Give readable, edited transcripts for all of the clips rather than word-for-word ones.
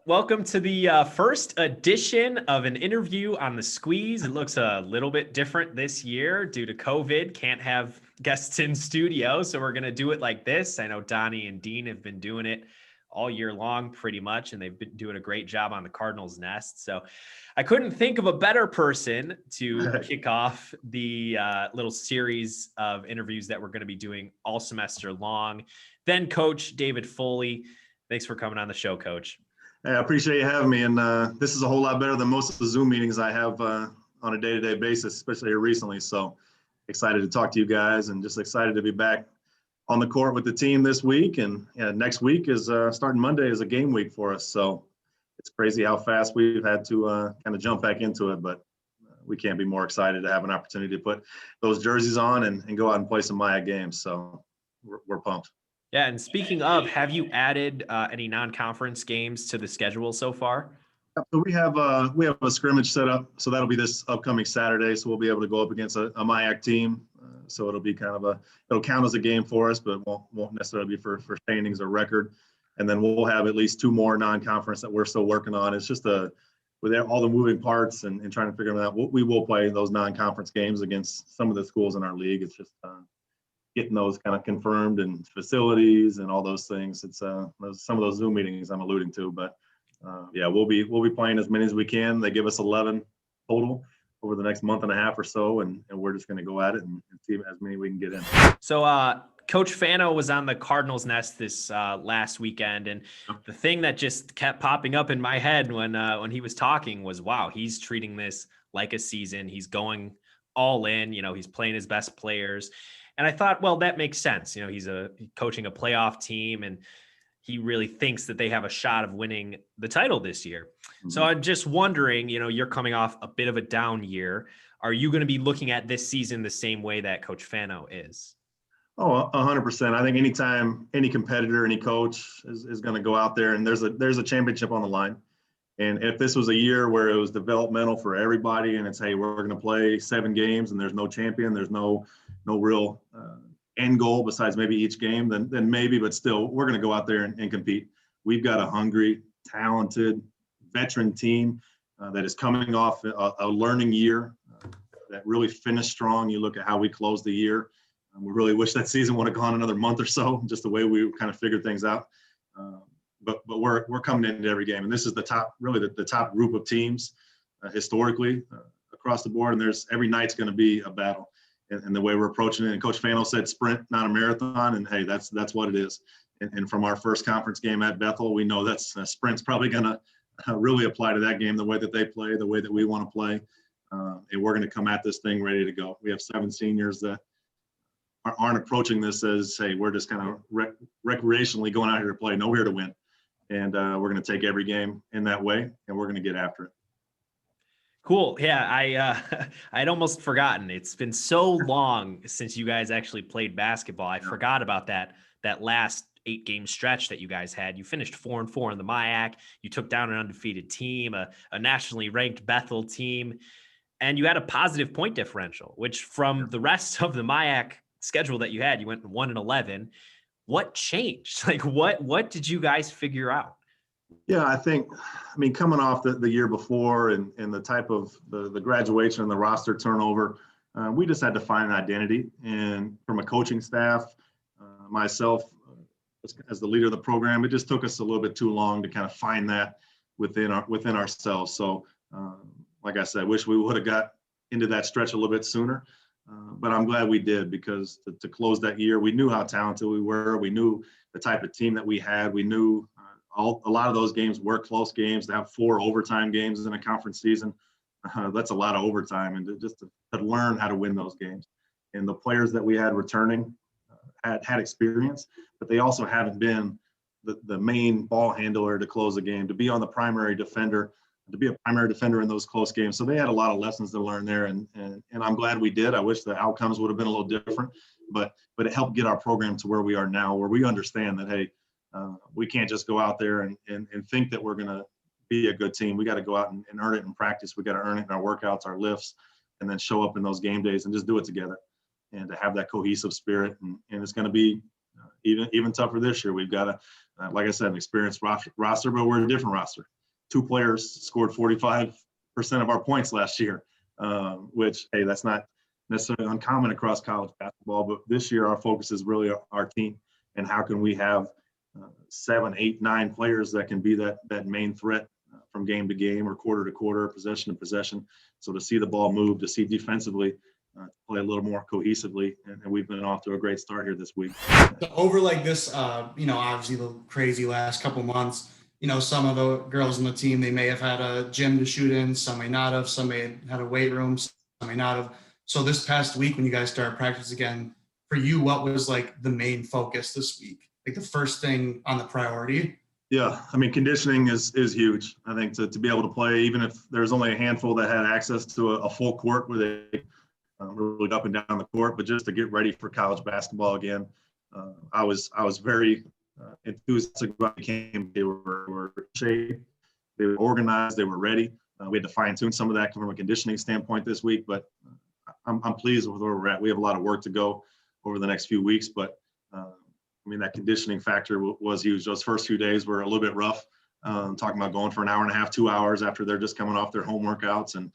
welcome to the first edition of an interview on the Squeeze. It looks a little bit different this year due to COVID. Can't have guests in studio, so we're going to do it like this. I know Donnie and Dean have been doing it all year long pretty much, and they've been doing a great job on the Cardinals Nest. So I couldn't think of a better person to kick off the little series of interviews that we're going to be doing all semester long than Coach David Foley. Thanks for coming on the show, Coach. Hey, I appreciate you having me. And this is a whole lot better than most of the Zoom meetings I have on a day-to-day basis, especially here recently. So excited to talk to you guys and just excited to be back on the court with the team this week. And next week is starting Monday is a game week for us. So it's crazy how fast we've had to kind of jump back into it. But we can't be more excited to have an opportunity to put those jerseys on and go out and play some Maya games. So we're pumped. Yeah, and speaking of, have you added any non-conference games to the schedule so far? So we have a scrimmage set up, so that'll be this upcoming Saturday. So we'll be able to go up against a MIAC team. So it'll be it'll count as a game for us, but won't necessarily be for standings or record. And then we'll have at least two more non-conference that we're still working on. It's just with all the moving parts and trying to figure them out. We will play those non-conference games against some of the schools in our league. It's just getting those kind of confirmed and facilities and all those things. It's some of those Zoom meetings I'm alluding to, but we'll be playing as many as we can. They give us 11 total over the next month and a half or so, and we're just going to go at it and see as many we can get in. So Coach Fano was on the Cardinals Nest this last weekend, and the thing that just kept popping up in my head when he was talking was, wow, he's treating this like a season. He's going all in. He's playing his best players. And I thought, well, that makes sense. He's coaching a playoff team, and he really thinks that they have a shot of winning the title this year. Mm-hmm. So I'm just wondering, you're coming off a bit of a down year. Are you going to be looking at this season the same way that Coach Fano is? Oh, 100%. I think anytime any competitor, any coach is going to go out there and there's a championship on the line. And if this was a year where it was developmental for everybody and it's, hey, we're going to play 7 games and there's no champion, there's no real end goal besides maybe each game, then maybe, but still, we're going to go out there and compete. We've got a hungry, talented, veteran team that is coming off a learning year that really finished strong. You look at how we closed the year. We really wish that season would have gone another month or so, just the way we kind of figured things out. But we're coming into every game, and this is the top group of teams historically across the board. And there's every night's going to be a battle, and the way we're approaching it. And Coach Fano said, "Sprint, not a marathon," and hey, that's what it is. And from our first conference game at Bethel, we know that's sprint's probably going to really apply to that game, the way that they play, the way that we want to play, and we're going to come at this thing ready to go. We have 7 seniors that aren't approaching this as, hey, we're just kind of recreationally going out here to play. No, we're here to win. And we're going to take every game in that way, and we're going to get after it. Cool. Yeah, I'd almost forgotten. It's been so long since you guys actually played basketball. I forgot about that last 8-game stretch that you guys had. You finished 4-4 in the MIAC. You took down an undefeated team, a nationally ranked Bethel team, and you had a positive point differential, which from the rest of the MIAC schedule that you had, you went 1-11. What changed? Like, what did you guys figure out? Yeah, I mean, coming off the year before and the type of the graduation and the roster turnover, we just had to find an identity. And from a coaching staff, myself as the leader of the program, it just took us a little bit too long to kind of find that within ourselves. So, like I said, I wish we would have got into that stretch a little bit sooner. But I'm glad we did, because to close that year, we knew how talented we were. We knew the type of team that we had. We knew a lot of those games were close games. To have 4 overtime games in a conference season, that's a lot of overtime. And to learn how to win those games. And the players that we had returning had experience, but they also haven't been the main ball handler to close the game, to be on the primary defender, to be a primary defender in those close games. So they had a lot of lessons to learn there, and I'm glad we did. I wish the outcomes would have been a little different, but it helped get our program to where we are now, where we understand that, hey, we can't just go out there and think that we're going to be a good team. We got to go out and earn it in practice. We got to earn it in our workouts, our lifts, and then show up in those game days and just do it together, and to have that cohesive spirit. And it's going to be even tougher this year. We've got like I said, an experienced roster, but we're a different roster. two players scored 45% of our points last year, which, hey, that's not necessarily uncommon across college basketball. But this year, our focus is really our team and how can we have 7, 8, 9 players that can be that main threat from game to game or quarter to quarter, possession to possession. So to see the ball move, to see defensively play a little more cohesively, and we've been off to a great start here this week. So over like this, obviously the crazy last couple months, some of the girls on the team, they may have had a gym to shoot in, some may not have, some may have had a weight room, some may not have. So this past week when you guys started practice again, for you, what was like the main focus this week? Like the first thing on the priority? Yeah, I mean, conditioning is huge. I think to be able to play, even if there's only a handful that had access to a full court where they really up and down the court, but just to get ready for college basketball again. I was very enthusiastic about the game. They were in shape, they were organized, they were ready. We had to fine tune some of that from a conditioning standpoint this week, but I'm pleased with where we're at. We have a lot of work to go over the next few weeks, but I mean, that conditioning factor was huge. Those first few days were a little bit rough, talking about going for an hour and a half, 2 hours after they're just coming off their home workouts. And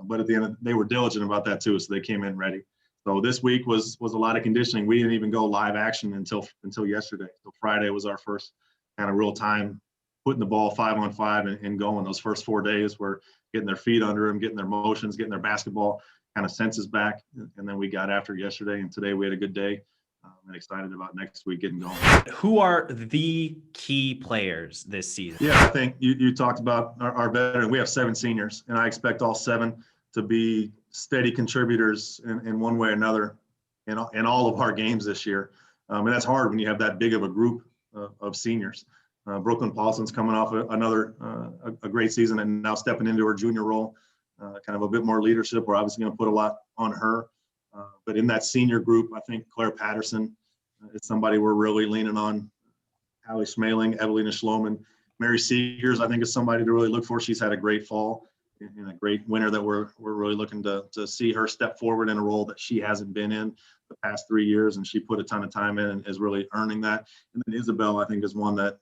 but at the end, they were diligent about that too, so they came in ready. So this week was a lot of conditioning. We didn't even go live action until yesterday. So Friday was our first kind of real time putting the ball 5-on-5 and going. Those first 4 days were getting their feet under them, getting their motions, getting their basketball kind of senses back. And then we got after yesterday, and today we had a good day. And excited about next week getting going. Who are the key players this season? Yeah, I think you talked about our veteran. We have 7 seniors, and I expect all 7 to be steady contributors in one way or another in all of our games this year. And that's hard when you have that big of a group of seniors. Brooklyn Paulson's coming off another a great season and now stepping into her junior role, kind of a bit more leadership. We're obviously going to put a lot on her. But in that senior group, I think Claire Patterson is somebody we're really leaning on. Hallie Schmaling, Evelina Schloman, Mary Seegers, I think is somebody to really look for. She's had a great fall and a great winter that we're really looking to see her step forward in a role that she hasn't been in the past 3 years, and she put a ton of time in and is really earning that. And then Isabel, I think, is one that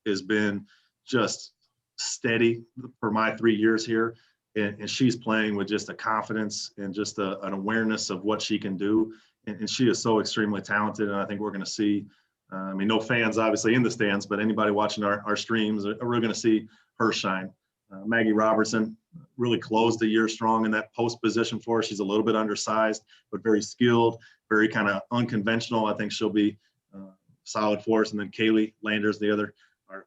has been just steady for my 3 years here. And she's playing with just a confidence and just an awareness of what she can do. And she is so extremely talented. And I think we're going to see, I mean, no fans obviously in the stands, but anybody watching our streams are really going to see her shine. Maggie Robertson really closed the year strong in that post position for us. She's a little bit undersized, but very skilled, very kind of unconventional. I think she'll be solid for us. And then Kaylee Landers,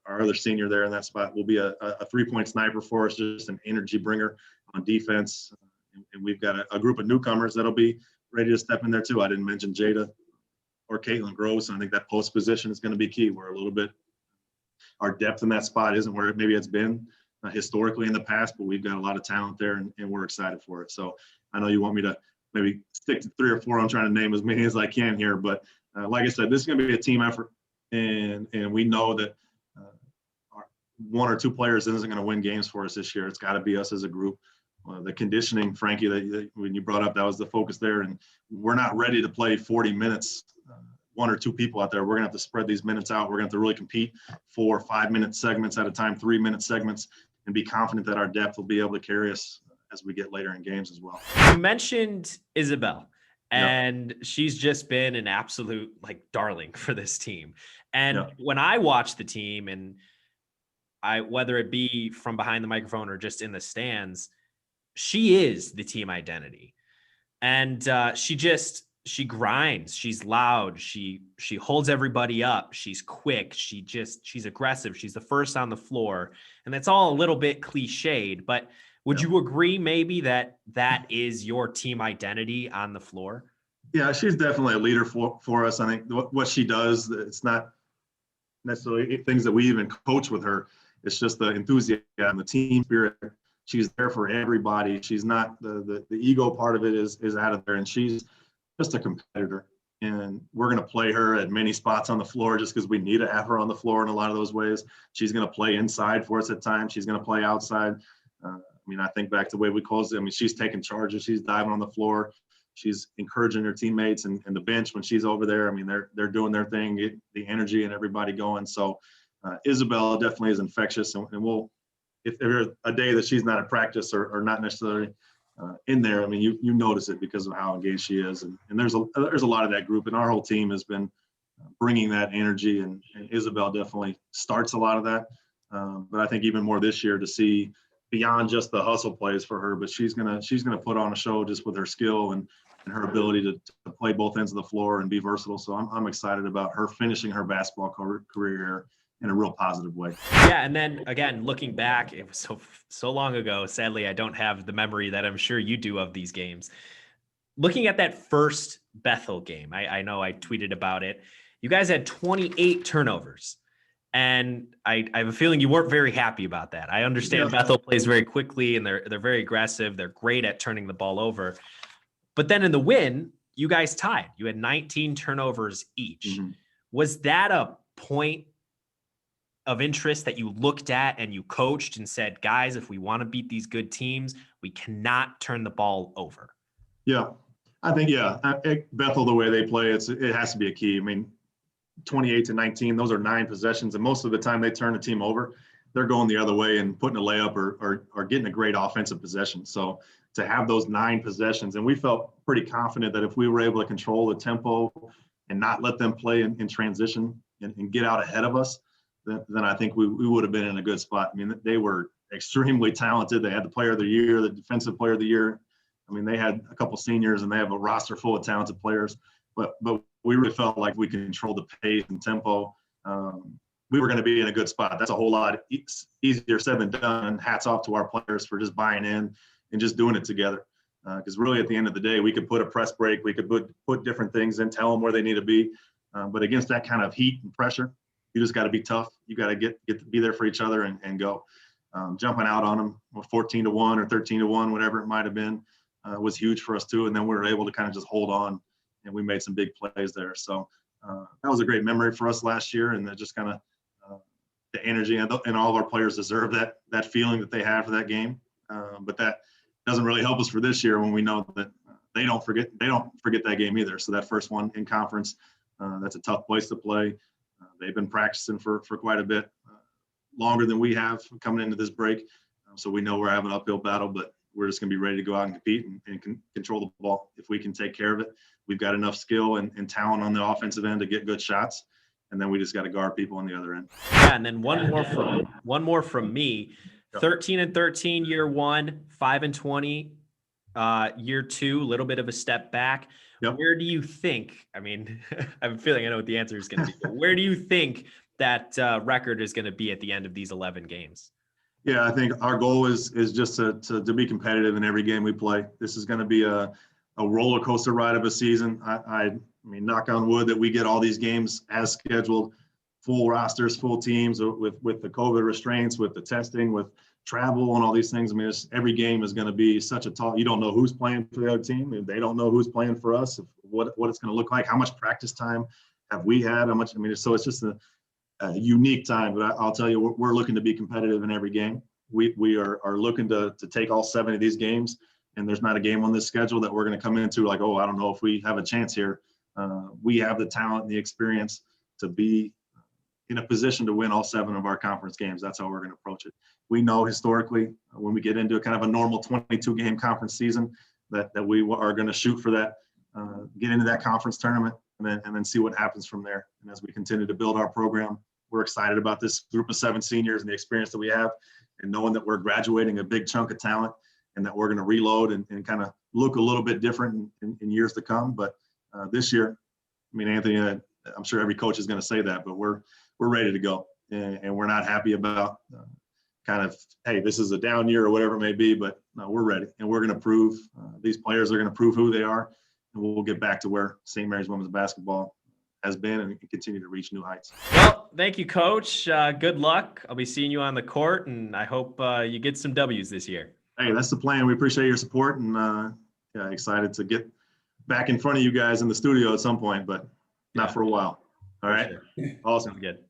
our other senior there in that spot, will be a 3-point sniper for us, just an energy bringer on defense. And we've got a group of newcomers that'll be ready to step in there too. I didn't mention Jada or Caitlin Gross, and I think that post position is going to be key. We're a little bit, our depth in that spot isn't where maybe it's been historically in the past, but we've got a lot of talent there, and we're excited for it. So I know you want me to maybe stick to 3 or 4. I'm trying to name as many as I can here, but like I said, this is going to be a team effort, and we know that 1 or 2 players isn't going to win games for us this year. It's got to be us as a group. The conditioning, Frankie, that when you brought up, that was the focus there. And we're not ready to play 40 minutes, 1 or 2 people out there. We're going to have to spread these minutes out. We're going to have to really compete for 5-minute segments at a time, 3-minute segments, and be confident that our depth will be able to carry us as we get later in games as well. You mentioned Isabel, and she's just been an absolute darling for this team. And when I watch the team, and whether it be from behind the microphone or just in the stands, she is the team identity. And she grinds, she's loud, she holds everybody up, she's quick, she's aggressive, she's the first on the floor. And that's all a little bit cliched, but would you agree maybe that is your team identity on the floor? Yeah, she's definitely a leader for us. I think what she does, it's not necessarily things that we even coach with her. It's just the enthusiasm, the team spirit. She's there for everybody. She's not the ego part of it is out of there, and she's just a competitor. And we're going to play her at many spots on the floor just because we need to have her on the floor in a lot of those ways. She's going to play inside for us at times. She's going to play outside. I mean, I think back to the way we closed it. I mean, she's taking charges. She's diving on the floor. She's encouraging her teammates and the bench when she's over there. I mean, they're doing their thing, get the energy and everybody going. So Isabel definitely is infectious, and we'll, if there's a day that she's not at practice or not necessarily in there, I mean, you notice it because of how engaged she is, and there's a lot of that group, and our whole team has been bringing that energy, and Isabel definitely starts a lot of that. But I think even more this year to see beyond just the hustle plays for her, but she's gonna put on a show just with her skill and her ability to play both ends of the floor and be versatile. So I'm excited about her finishing her basketball career in a real positive way. Yeah, and then again, looking back, it was so long ago. Sadly, I don't have the memory that I'm sure you do of these games. Looking at that first Bethel game, I know I tweeted about it. You guys had 28 turnovers. And I have a feeling you weren't very happy about that. I understand Bethel plays very quickly and they're very aggressive. They're great at turning the ball over. But then in the win, you guys tied. You had 19 turnovers each. Mm-hmm. Was that a point of interest that you looked at and you coached and said, guys, if we want to beat these good teams, we cannot turn the ball over? Yeah, I think, Bethel, the way they play, it has to be a key. I mean, 28-19, those are 9 possessions. And most of the time they turn the team over, they're going the other way and putting a layup or getting a great offensive possession. So to have those 9 possessions, and we felt pretty confident that if we were able to control the tempo and not let them play in transition and get out ahead of us, then I think we would have been in a good spot. I mean, they were extremely talented. They had the player of the year, the defensive player of the year. I mean, they had a couple seniors and they have a roster full of talented players, but we really felt like we controlled the pace and tempo. We were going to be in a good spot. That's a whole lot easier said than done. Hats off to our players for just buying in and just doing it together. Because really at the end of the day, we could put a press break, we could put different things in, tell them where they need to be. But against that kind of heat and pressure, you just got to be tough. You got to get to be there for each other and go. Jumping out on them 14-1 or 13-1, whatever it might have been, was huge for us too. And then we were able to kind of just hold on, and we made some big plays there. So that was a great memory for us last year, and that just kind of the energy, and all of our players deserve that feeling that they have for that game. But that doesn't really help us for this year when we know that they don't forget that game either. So that first one in conference, that's a tough place to play. They've been practicing for quite a bit longer than we have coming into this break. So we know we're having an uphill battle, but we're just going to be ready to go out and compete and control the ball. If we can take care of it, we've got enough skill and talent on the offensive end to get good shots. And then we just got to guard people on the other end. Yeah, and then one more from me. 13-13 year 1, 5-20 year 2, a little bit of a step back. Yep. Where do you think, I mean, I have a feeling I know what the answer is going to be, but where do you think that record is going to be at the end of these 11 games? Yeah, I think our goal is just to be competitive in every game we play. This is going to be a roller coaster ride of a season. I mean, knock on wood that we get all these games as scheduled, full rosters, full teams with the COVID restraints, with the testing, with travel and all these things. I mean, every game is going to be such a tall. You don't know who's playing for the other team. They don't know who's playing for us. What it's going to look like. How much practice time have we had? How much? I mean, so it's just a unique time. But I'll tell you, we're looking to be competitive in every game. We are looking to take all 7 of these games. And there's not a game on this schedule that we're going to come into like, oh, I don't know if we have a chance here. We have the talent and the experience to be in a position to win all 7 of our conference games. That's how we're going to approach it. We know historically when we get into a kind of a normal 22-game conference season that we are going to shoot for that, get into that conference tournament, and then see what happens from there. And as we continue to build our program, we're excited about this group of 7 seniors and the experience that we have, and knowing that we're graduating a big chunk of talent and that we're going to reload and kind of look a little bit different in years to come. But this year, I mean, Anthony, I'm sure every coach is going to say that, but we're ready to go, and we're not happy about kind of, hey, this is a down year or whatever it may be, but no, we're ready, and we're going to prove these players are going to prove who they are, and we'll get back to where St. Mary's women's basketball has been and continue to reach new heights. Well, thank you, Coach. Good luck. I'll be seeing you on the court, and I hope you get some W's this year. Hey, that's the plan. We appreciate your support, and excited to get back in front of you guys in the studio at some point, but not for a while. All right. Sure. Awesome. Sounds good.